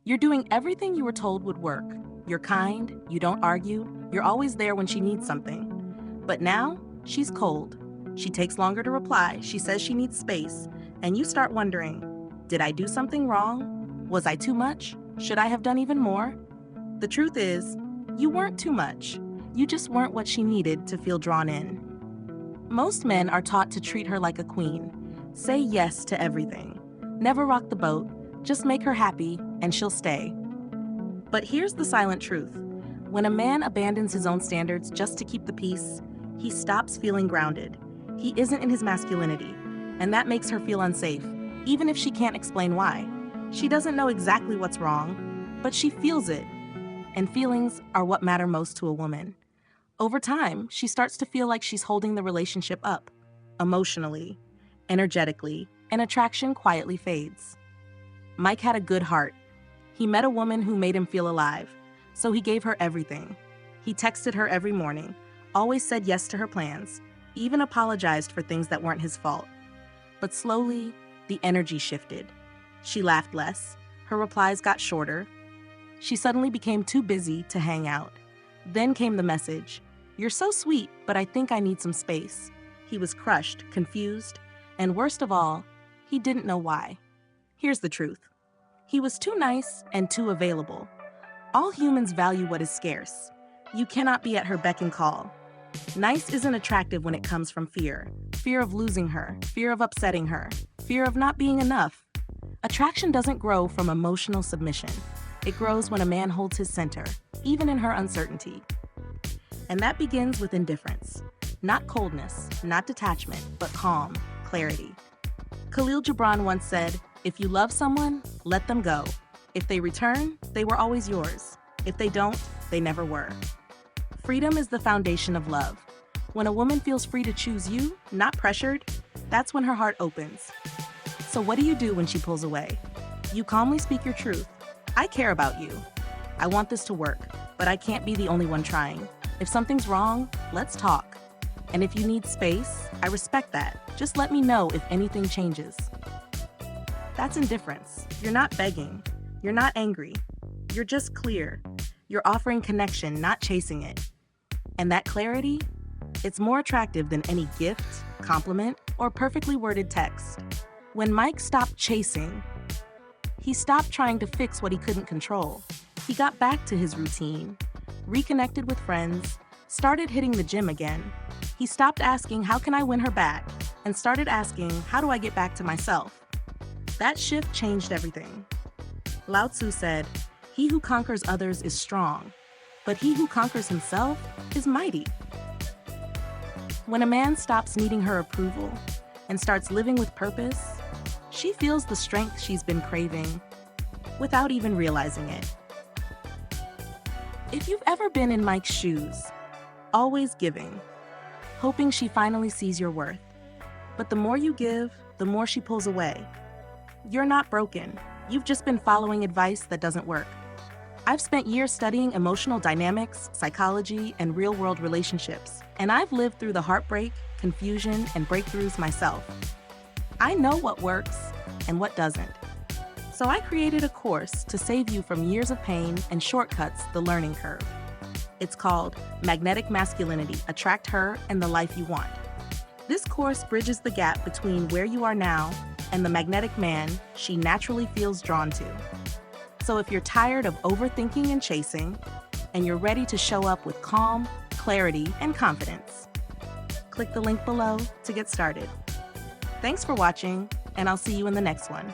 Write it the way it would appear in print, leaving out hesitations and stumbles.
You're doing everything you were told would work. You're kind, you don't argue, you're always there when she needs something. But now, she's cold. She takes longer to reply, she says she needs space, and you start wondering, did I do something wrong? Was I too much? Should I have done even more? The truth is, you weren't too much. You just weren't what she needed to feel drawn in. Most men are taught to treat her like a queen. Say yes to everything. Never rock the boat. Just make her happy, and she'll stay. But here's the silent truth. When a man abandons his own standards just to keep the peace, he stops feeling grounded. He isn't in his masculinity, and that makes her feel unsafe, even if she can't explain why. She doesn't know exactly what's wrong, but she feels it. And feelings are what matter most to a woman. Over time, she starts to feel like she's holding the relationship up, emotionally, energetically, and attraction quietly fades. Mike had a good heart. He met a woman who made him feel alive, so he gave her everything. He texted her every morning, always said yes to her plans, even apologized for things that weren't his fault. But slowly, the energy shifted. She laughed less, her replies got shorter. She suddenly became too busy to hang out. Then came the message, "You're so sweet, but I think I need some space." He was crushed, confused, and worst of all, he didn't know why. Here's the truth. He was too nice and too available. All humans value what is scarce. You cannot be at her beck and call. Nice isn't attractive when it comes from fear. Fear of losing her, fear of upsetting her, fear of not being enough. Attraction doesn't grow from emotional submission. It grows when a man holds his center, even in her uncertainty. And that begins with indifference. Not coldness, not detachment, but calm, clarity. Khalil Gibran once said, "If you love someone, let them go. If they return, they were always yours. If they don't, they never were." Freedom is the foundation of love. When a woman feels free to choose you, not pressured, that's when her heart opens. So what do you do when she pulls away? You calmly speak your truth. "I care about you. I want this to work, but I can't be the only one trying. If something's wrong, let's talk. And if you need space, I respect that. Just let me know if anything changes." That's indifference. You're not begging. You're not angry. You're just clear. You're offering connection, not chasing it. And that clarity, it's more attractive than any gift, compliment, or perfectly worded text. When Mike stopped chasing, he stopped trying to fix what he couldn't control. He got back to his routine, reconnected with friends, started hitting the gym again. He stopped asking, "How can I win her back?" and started asking, "How do I get back to myself?" That shift changed everything. Lao Tzu said, "He who conquers others is strong, but he who conquers himself is mighty." When a man stops needing her approval and starts living with purpose, she feels the strength she's been craving without even realizing it. If you've ever been in Mike's shoes, always giving, hoping she finally sees your worth, but the more you give, the more she pulls away. You're not broken. You've just been following advice that doesn't work. I've spent years studying emotional dynamics, psychology, and real-world relationships, and I've lived through the heartbreak, confusion, and breakthroughs myself. I know what works and what doesn't. So I created a course to save you from years of pain and shortcuts the learning curve. It's called Magnetic Masculinity: Attract Her and the Life You Want. This course bridges the gap between where you are now and the magnetic man she naturally feels drawn to. So if you're tired of overthinking and chasing, and you're ready to show up with calm, clarity, and confidence, click the link below to get started. Thanks for watching, and I'll see you in the next one.